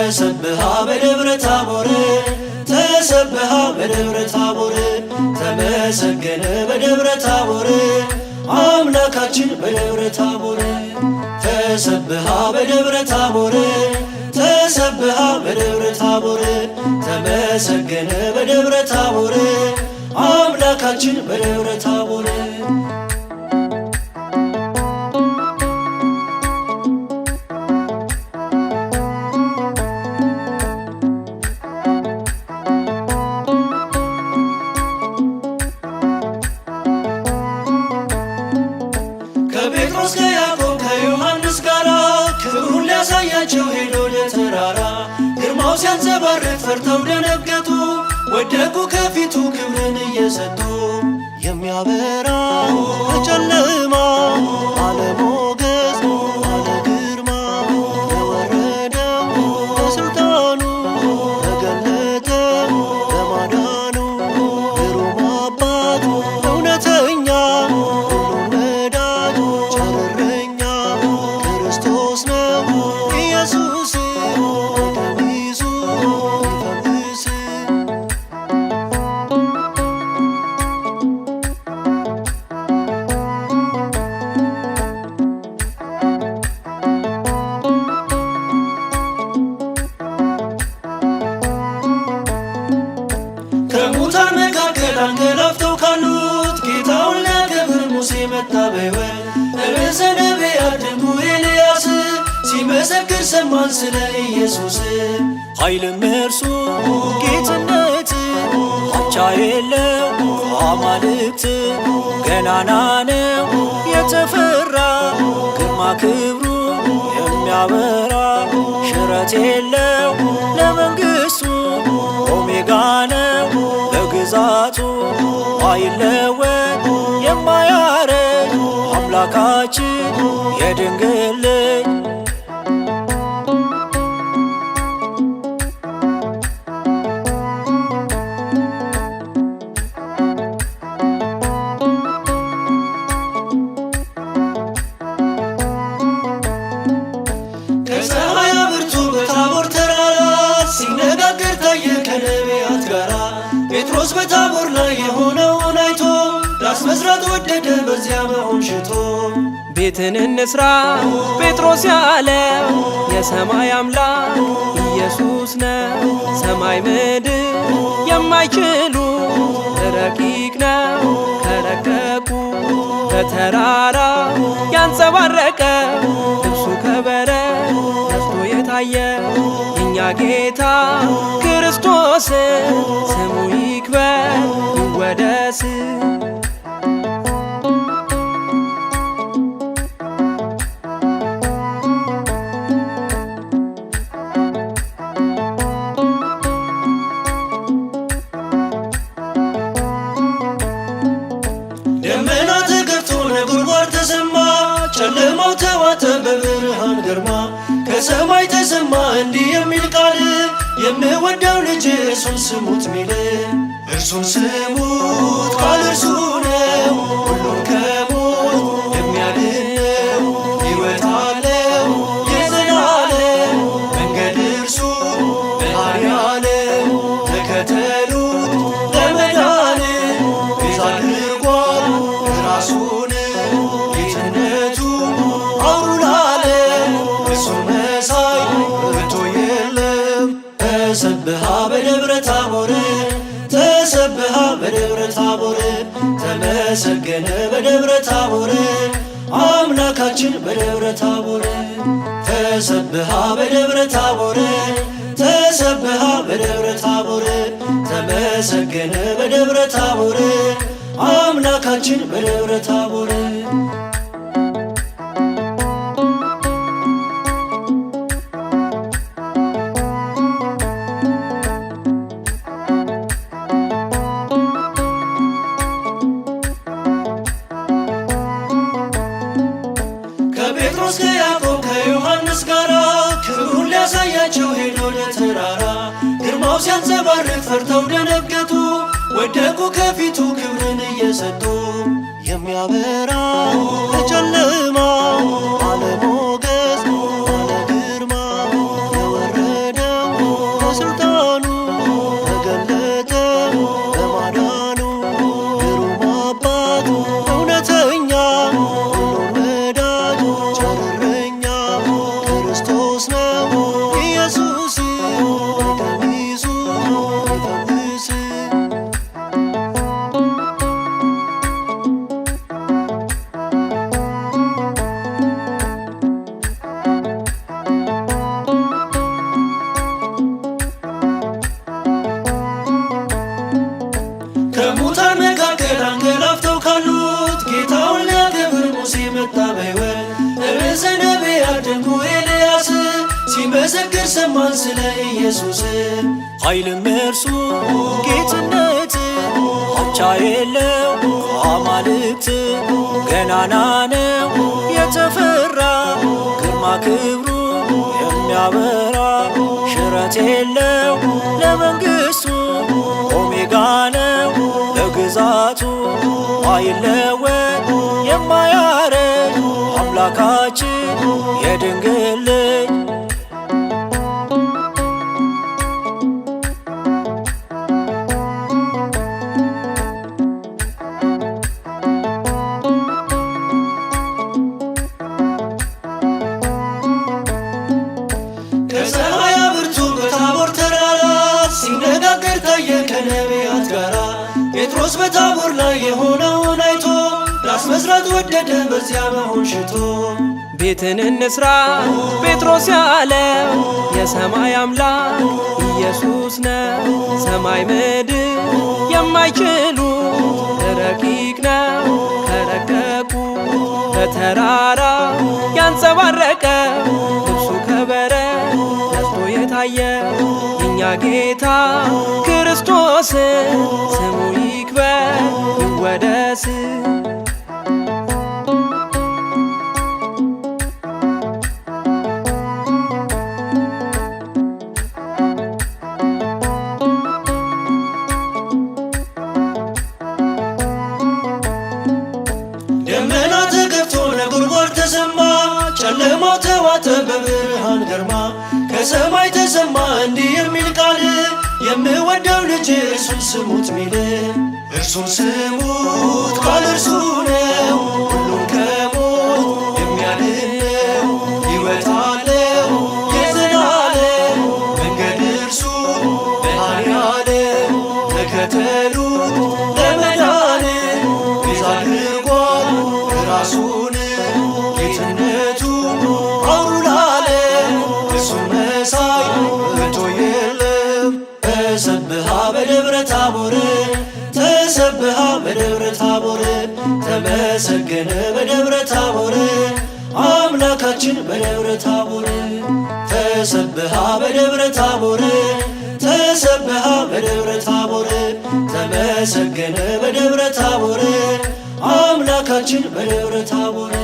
ተሰብሃ በደብረ ታቦር ተሰብሃ በደብረ ታቦር ተመሰገነ በደብረ ታቦር አምላካችን በደብረ ታቦር ተሰብሃ በደብረ ታቦር ተሰብሃ በደብረ ታቦር ተመሰገነ በደብረ ታቦር አምላካችን በደብረ ታቦር ከጴጥሮስ ከያዕቆብ ከዮሐንስ ጋራ ክብሩን ሊያሳያቸው ሄዶ ለተራራ ግርማው ሲያንጸባርቅ ፈርተው ደነገጡ ወደቁ ከፊቱ ክብርን እየሰጡ የሚያበራ በጨለማ አለሞገስ አለ ግርማ የወረደው በስልጣኑ ተገለጠው በማዳኑ ግሩም አባት እውነተኛ ሁሉን ወዳጅ ቸረኛ ክርስቶስ ነው ኢየሱስ ደሚሱ ይፈውስ ከሙታን መካከል አንገላፍተው ካሉት ጌታውን ሊያከብር ሙሴ መጣ በሕይወት ርዕሰ ነቢያት ድንቁ ኤልያስ ሲመሰክር ሰማን ስለ ኢየሱስ ኃይልም እርሱ ጌትነት አቻ የለው አማልክት ገናና ነው የተፈራ ግርማ ክብሩ የሚያበራ ሽረት የለው ለመንግሥቱ ኦሜጋ ነው ለግዛቱ አይለወጥ የማያረጅ አምላካችን የድንግል ልጅ ከፀሐይ ብርቱ በታቦር ተራራ ሲነጋገር ታየ ከነቢያት ጋራ ጴጥሮስ በታቦር ላይ የሆነውን አይቶ ዳስ መስራት ወደደ በዚያ መሆን ሽቶ ቤትን እንስራ ጴጥሮስ ያለው የሰማይ አምላክ ኢየሱስ ነው። ሰማይ ምድር የማይችሉ ረቂቅ ነው ከረቀቁ በተራራ ያንጸባረቀ ልብሱ ከበረት ነስቶ የታየ የእኛ ጌታ ክርስቶስ ስሙ ይክበር ይወደስ ደመና ተገፍቶ ነጎድጓድ ተሰማ ጨለማው ተዋጠ በብርሃን ግርማ ከሰማይ ተሰማ እንዲህ የሚል ቃል የምወደው ልጅ እርሱን ስሙት ሚል እርሱን ስሙት ቃል እርሱ ነው ሁሉን ከሞት የሚያድን ነው ሕይወት አለው የዘላለም መንገድ እርሱ መሐሪ ዓለም ተከተሉት ለመዳን ቤዛ አድርጓል ራሱን ጌትነቱን አውሩ ለዓለም እርሱን መሳይ ከቶ የለም ተሰብሃ በደብረ ታቦር ተሰብሃ በደብረ ታቦር ተመሰገነ በደብረ ታቦር አምላካችን በደብረ ታቦር ተሰብሃ በደብረ ታቦር ተሰብሃ በደብረ ታቦር ተመሰገነ በደብረ ታቦር አምላካችን በደብረ ታቦር ከጴጥሮስ ከያዕቆብ ከዮሐንስ ጋራ ክብሩን ሊያሳያቸው ሄዶ ለተራራ ግርማው ሲያንጸባርቅ ፈርተው ደነገጡ ወደቁ ከፊቱ ክብርን እየሰጡ የሚያበራ በጨለማ አለሞገስ አለ ግርማ የወረደው ሲመሰክር ሰማን ስለ ኢየሱስ። ኃይልም እርሱ ጌትነት አቻ የለው አማልክት ገናና ነው የተፈራ ግርማ ክብሩ የሚያበራ ሽረት የለው ለመንግሥቱ ኦሜጋ ነው ለግዛቱ አይለወጥ የማያረጅ አምላካችን የድንግል ልጅ ከፀሐይ ብርቱ በታቦር ተራራ ሲነጋገር ታየ ከነቢያት ጋራ። ጴጥሮስ በታቦር ላይ የሆነውን አይቶ ራስ መስራት ወደደ በዚያ መሆን ሽቶ። ቤትን እንስራ ጴጥሮስ ያለው የሰማይ አምላክ ኢየሱስ ነው። ሰማይ ምድር የማይችሉ ረቂቅ ነው ከረቀቁ በተራራ ያንጸባረቀ ልብሱ ከበረት ነስቶ የታየ የእኛ ጌታ ክርስቶስ ስሙ ይክበር ይወደስ። ደመና ተከፍቶ ነጎድጓድ ተሰማ ጨለማው ተዋጠ በብርሃን ግርማ። ከሰማይ ተሰማ እንዲህ የሚል ቃል የምወደው ልጅ እርሱን ስሙት ሚል። እርሱን ስሙት ቃል እርሱ ነው ሁሉን ከሞት የሚያድነው ሕይወት አለው የዘላለም መንገድ እርሱ መድኃኔዓለም ተከተሉት ለመዳን ቤዛ አድርጓል ራሱን ጌትነቱ አውሩ ለዓለም እርሱን መሳይ ከቶ የለም። ተሰብሃ በደብረ ታቦር ተሰብሃ በደብረ ታቦር ተመሰገነ በደብረ ታቦር አምላካችን በደብረ ታቦር። ተሰብሃ በደብረ ታቦር ተሰብሃ በደብረ ታቦር ተመሰገነ በደብረ ታቦር አምላካችን በደብረ ታቦር።